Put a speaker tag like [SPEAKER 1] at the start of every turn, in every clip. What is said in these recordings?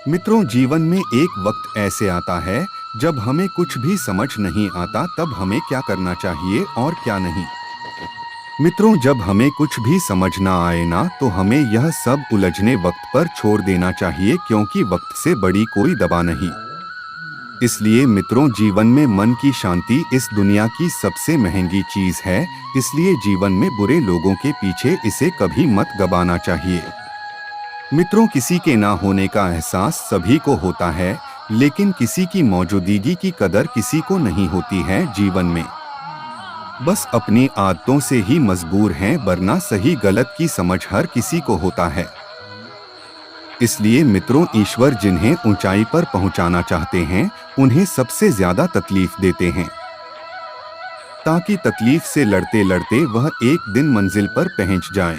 [SPEAKER 1] मित्रों, जीवन में एक वक्त ऐसे आता है जब हमें कुछ भी समझ नहीं आता तब हमें क्या करना चाहिए और क्या नहीं। मित्रों, जब हमें कुछ भी समझ ना आए ना तो हमें यह सब उलझने वक्त पर छोड़ देना चाहिए, क्योंकि वक्त से बड़ी कोई दवा नहीं। इसलिए मित्रों, जीवन में मन की शांति इस दुनिया की सबसे महंगी चीज है। इसलिए जीवन में बुरे लोगों के पीछे इसे कभी मत गवाना चाहिए। मित्रों, किसी के ना होने का एहसास सभी को होता है, लेकिन किसी की मौजूदगी की कदर किसी को नहीं होती है। जीवन में बस अपनी आदतों से ही मजबूर हैं, वरना सही गलत की समझ हर किसी को होता है। इसलिए मित्रों, ईश्वर जिन्हें ऊंचाई पर पहुंचाना चाहते हैं उन्हें सबसे ज्यादा तकलीफ देते हैं, ताकि तकलीफ से लड़ते लड़ते वह एक दिन मंजिल पर पहुंच जाएं।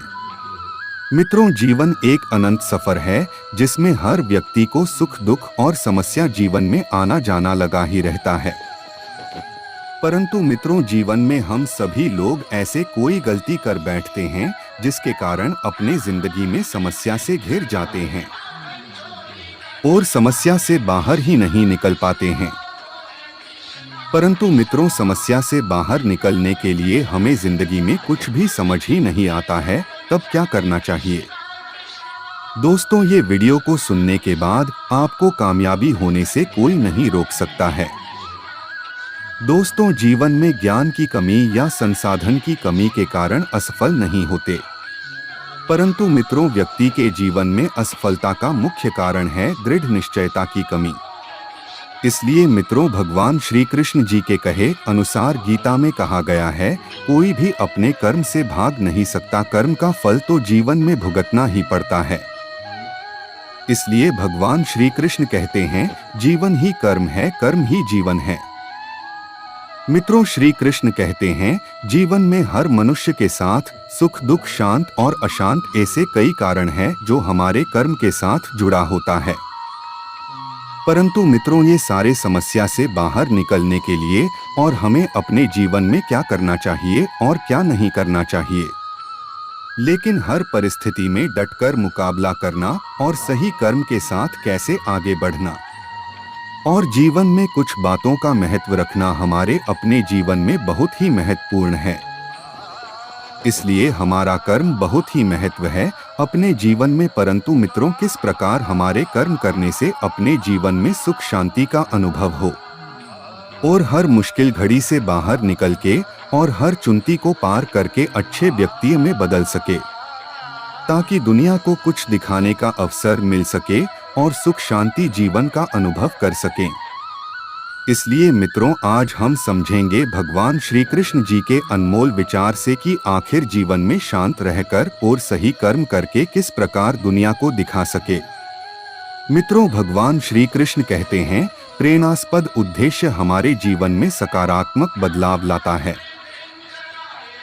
[SPEAKER 1] मित्रों, जीवन एक अनंत सफर है जिसमें हर व्यक्ति को सुख दुख और समस्या जीवन में आना जाना लगा ही रहता है। परंतु मित्रों, जीवन में हम सभी लोग ऐसे कोई गलती कर बैठते हैं जिसके कारण अपने जिंदगी में समस्या से घिर जाते हैं और समस्या से बाहर ही नहीं निकल पाते हैं। परंतु मित्रों, समस्या से बाहर निकलने के लिए हमें जिंदगी में कुछ भी समझ ही नहीं आता है, तब क्या करना चाहिए? दोस्तों, ये वीडियो को सुनने के बाद आपको कामयाबी होने से कोई नहीं रोक सकता है। दोस्तों, जीवन में ज्ञान की कमी या संसाधन की कमी के कारण असफल नहीं होते, परंतु मित्रों, व्यक्ति के जीवन में असफलता का मुख्य कारण है दृढ़ निश्चयता की कमी। इसलिए मित्रों, भगवान श्री कृष्ण जी के कहे अनुसार गीता में कहा गया है, कोई भी अपने कर्म से भाग नहीं सकता, कर्म का फल तो जीवन में भुगतना ही पड़ता है। इसलिए भगवान श्री कृष्ण कहते हैं, जीवन ही कर्म है, कर्म ही जीवन है। मित्रों, श्री कृष्ण कहते हैं, जीवन में हर मनुष्य के साथ सुख दुख, शांत और अशांत ऐसे कई कारण हैं जो हमारे कर्म के साथ जुड़ा होता है। परंतु मित्रों, ये सारे समस्या से बाहर निकलने के लिए और हमें अपने जीवन में क्या करना चाहिए और क्या नहीं करना चाहिए, लेकिन हर परिस्थिति में डटकर मुकाबला करना और सही कर्म के साथ कैसे आगे बढ़ना और जीवन में कुछ बातों का महत्व रखना हमारे अपने जीवन में बहुत ही महत्वपूर्ण है। इसलिए हमारा कर्म बहुत ही महत्व है अपने जीवन में। परंतु मित्रों, किस प्रकार हमारे कर्म करने से अपने जीवन में सुख शांति का अनुभव हो और हर मुश्किल घड़ी से बाहर निकल के और हर चुनौती को पार करके अच्छे व्यक्ति में बदल सके, ताकि दुनिया को कुछ दिखाने का अवसर मिल सके और सुख शांति जीवन का अनुभव कर सकें। इसलिए मित्रों, आज हम समझेंगे भगवान श्री कृष्ण जी के अनमोल विचार से कि आखिर जीवन में शांत रहकर और सही कर्म करके किस प्रकार दुनिया को दिखा सके। मित्रों, भगवान श्री कृष्ण कहते हैं, प्रेरणास्पद उद्देश्य हमारे जीवन में सकारात्मक बदलाव लाता है।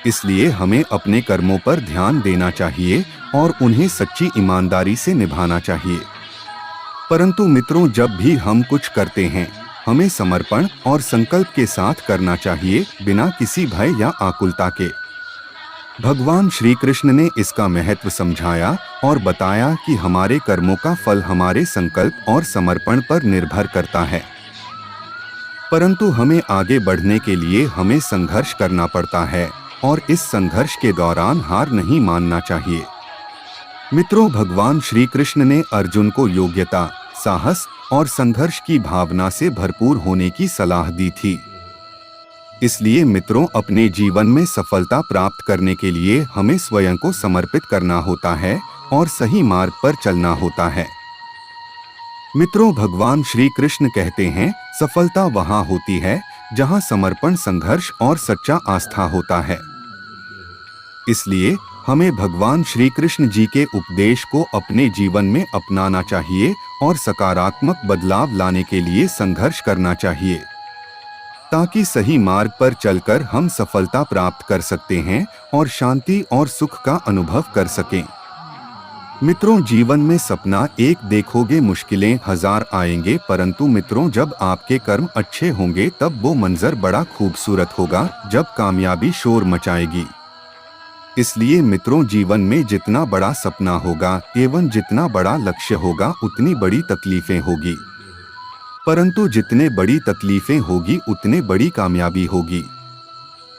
[SPEAKER 1] इसलिए हमें अपने कर्मों पर ध्यान देना चाहिए और उन्हें सच्ची ईमानदारी से निभाना चाहिए। परंतु मित्रों, जब भी हम कुछ करते हैं हमें समर्पण और संकल्प के साथ करना चाहिए, बिना किसी भय या आकुलता के। भगवान श्री कृष्ण ने इसका महत्व समझाया और बताया कि हमारे कर्मों का फल हमारे संकल्प और समर्पण पर निर्भर करता है। परंतु हमें आगे बढ़ने के लिए हमें संघर्ष करना पड़ता है और इस संघर्ष के दौरान हार नहीं मानना चाहिए। मित्रों, भगवान श्री कृष्ण ने अर्जुन को योग्यता, साहस और संघर्ष की भावना से भरपूर होने की सलाह दी थी। इसलिए मित्रों, अपने जीवन में सफलता प्राप्त करने के लिए हमें स्वयं को समर्पित करना होता है और सही मार्ग पर चलना होता है। मित्रों, भगवान श्री कृष्ण कहते हैं, सफलता वहां होती है जहां समर्पण, संघर्ष और सच्चा आस्था होता है। इसलिए हमें भगवान श्री कृष्ण जी के उपदेश को अपने जीवन में अपनाना चाहिए और सकारात्मक बदलाव लाने के लिए संघर्ष करना चाहिए, ताकि सही मार्ग पर चलकर हम सफलता प्राप्त कर सकते हैं और शांति और सुख का अनुभव कर सकें। मित्रों, जीवन में सपना एक देखोगे, मुश्किलें हजार आएंगे, परंतु मित्रों, जब आपके कर्म अच्छे होंगे तब वो मंजर बड़ा खूबसूरत होगा, जब कामयाबी शोर मचाएगी। इसलिए मित्रों, जीवन में जितना बड़ा सपना होगा एवं जितना बड़ा लक्ष्य होगा उतनी बड़ी तकलीफें होगी, परंतु जितने बड़ी तकलीफें होगी उतने बड़ी कामयाबी होगी।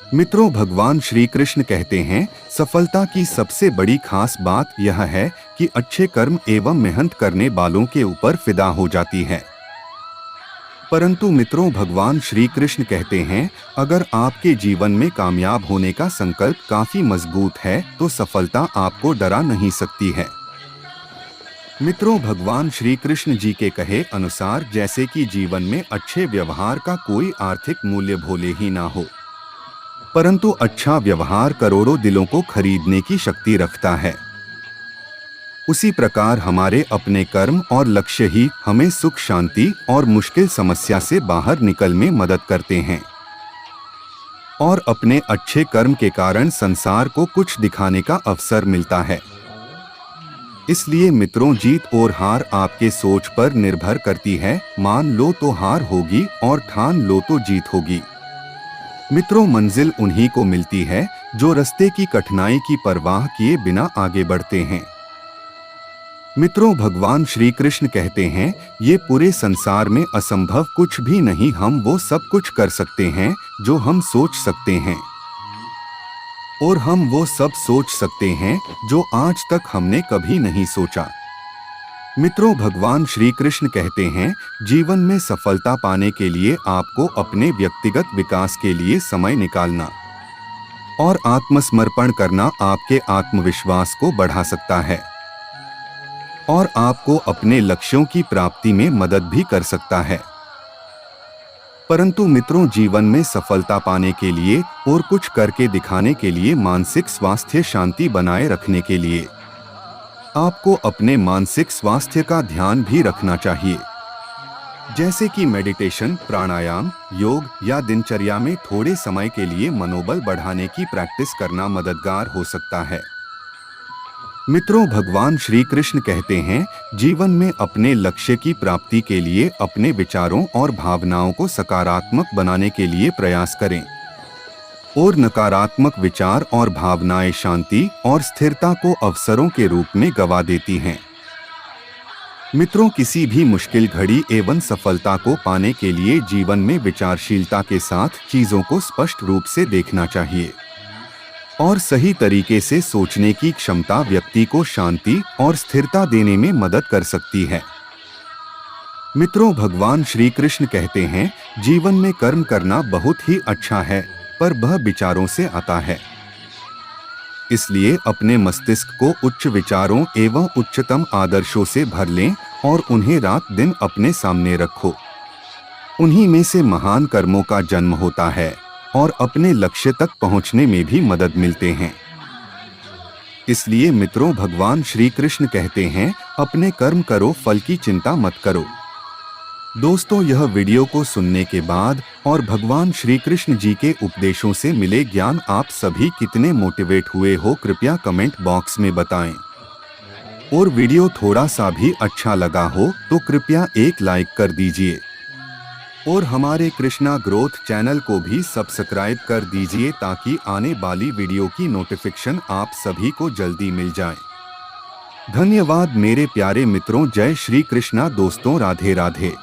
[SPEAKER 1] मित्रों, भगवान श्री कृष्ण कहते हैं, सफलता की सबसे बड़ी खास बात यह है कि अच्छे कर्म एवं मेहनत करने वालों के ऊपर फिदा हो जाती है। परंतु मित्रों, भगवान श्री कृष्ण कहते हैं, अगर आपके जीवन में कामयाब होने का संकल्प काफी मजबूत है तो सफलता आपको डरा नहीं सकती है। मित्रों, भगवान श्री कृष्ण जी के कहे अनुसार जैसे कि जीवन में अच्छे व्यवहार का कोई आर्थिक मूल्य भोले ही ना हो, परंतु अच्छा व्यवहार करोड़ों दिलों को खरीदने की शक्ति रखता है, उसी प्रकार हमारे अपने कर्म और लक्ष्य ही हमें सुख, शांति और मुश्किल समस्या से बाहर निकल में मदद करते हैं। और अपने अच्छे कर्म के कारण संसार को कुछ दिखाने का अवसर मिलता है। इसलिए मित्रों, जीत और हार आपके सोच पर निर्भर करती है। मान लो तो हार होगी और ठान लो तो जीत होगी। मित्रों, मंजिल उन्हीं को मिलती है जो रास्ते की कठिनाई की परवाह किए बिना आगे बढ़ते हैं। मित्रों, भगवान श्री कृष्ण कहते हैं, ये पूरे संसार में असंभव कुछ भी नहीं, हम वो सब कुछ कर सकते हैं जो हम सोच सकते हैं, और हम वो सब सोच सकते हैं जो आज तक हमने कभी नहीं सोचा। मित्रों, भगवान श्री कृष्ण कहते हैं, जीवन में सफलता पाने के लिए आपको अपने व्यक्तिगत विकास के लिए समय निकालना और आत्मसमर्पण करना आपके आत्मविश्वास को बढ़ा सकता है और आपको अपने लक्ष्यों की प्राप्ति में मदद भी कर सकता है। परंतु मित्रों, जीवन में सफलता पाने के लिए और कुछ करके दिखाने के लिए, मानसिक स्वास्थ्य शांति बनाए रखने के लिए आपको अपने मानसिक स्वास्थ्य का ध्यान भी रखना चाहिए, जैसे कि मेडिटेशन, प्राणायाम, योग या दिनचर्या में थोड़े समय के लिए मनोबल बढ़ाने की प्रैक्टिस करना मददगार हो सकता है। मित्रों, भगवान श्री कृष्ण कहते हैं, जीवन में अपने लक्ष्य की प्राप्ति के लिए अपने विचारों और भावनाओं को सकारात्मक बनाने के लिए प्रयास करें, और नकारात्मक विचार और भावनाएं शांति और स्थिरता को अवसरों के रूप में गवा देती हैं। मित्रों, किसी भी मुश्किल घड़ी एवं सफलता को पाने के लिए जीवन में विचारशीलता के साथ चीजों को स्पष्ट रूप से देखना चाहिए, और सही तरीके से सोचने की क्षमता व्यक्ति को शांति और स्थिरता देने में मदद कर सकती है। मित्रों, भगवान श्री कृष्ण कहते हैं, जीवन में कर्म करना बहुत ही अच्छा है, पर वह विचारों से आता है। इसलिए अपने मस्तिष्क को उच्च विचारों एवं उच्चतम आदर्शों से भर लें और उन्हें रात दिन अपने सामने रखो। उन्हीं में से महान कर्मों का जन्म होता है और अपने लक्ष्य तक पहुंचने में भी मदद मिलते हैं। इसलिए मित्रों, भगवान श्री कृष्ण कहते हैं, अपने कर्म करो, फल की चिंता मत करो। दोस्तों, यह वीडियो को सुनने के बाद और भगवान श्री कृष्ण जी के उपदेशों से मिले ज्ञान आप सभी कितने मोटिवेट हुए हो, कृपया कमेंट बॉक्स में बताएं। और वीडियो थोड़ा सा भी अच्छा लगा हो तो कृपया एक लाइक कर दीजिए, और हमारे कृष्णा ग्रोथ चैनल को भी सब्सक्राइब कर दीजिए ताकि आने वाली वीडियो की नोटिफिकेशन आप सभी को जल्दी मिल जाए। धन्यवाद मेरे प्यारे मित्रों। जय श्री कृष्णा दोस्तों, राधे राधे।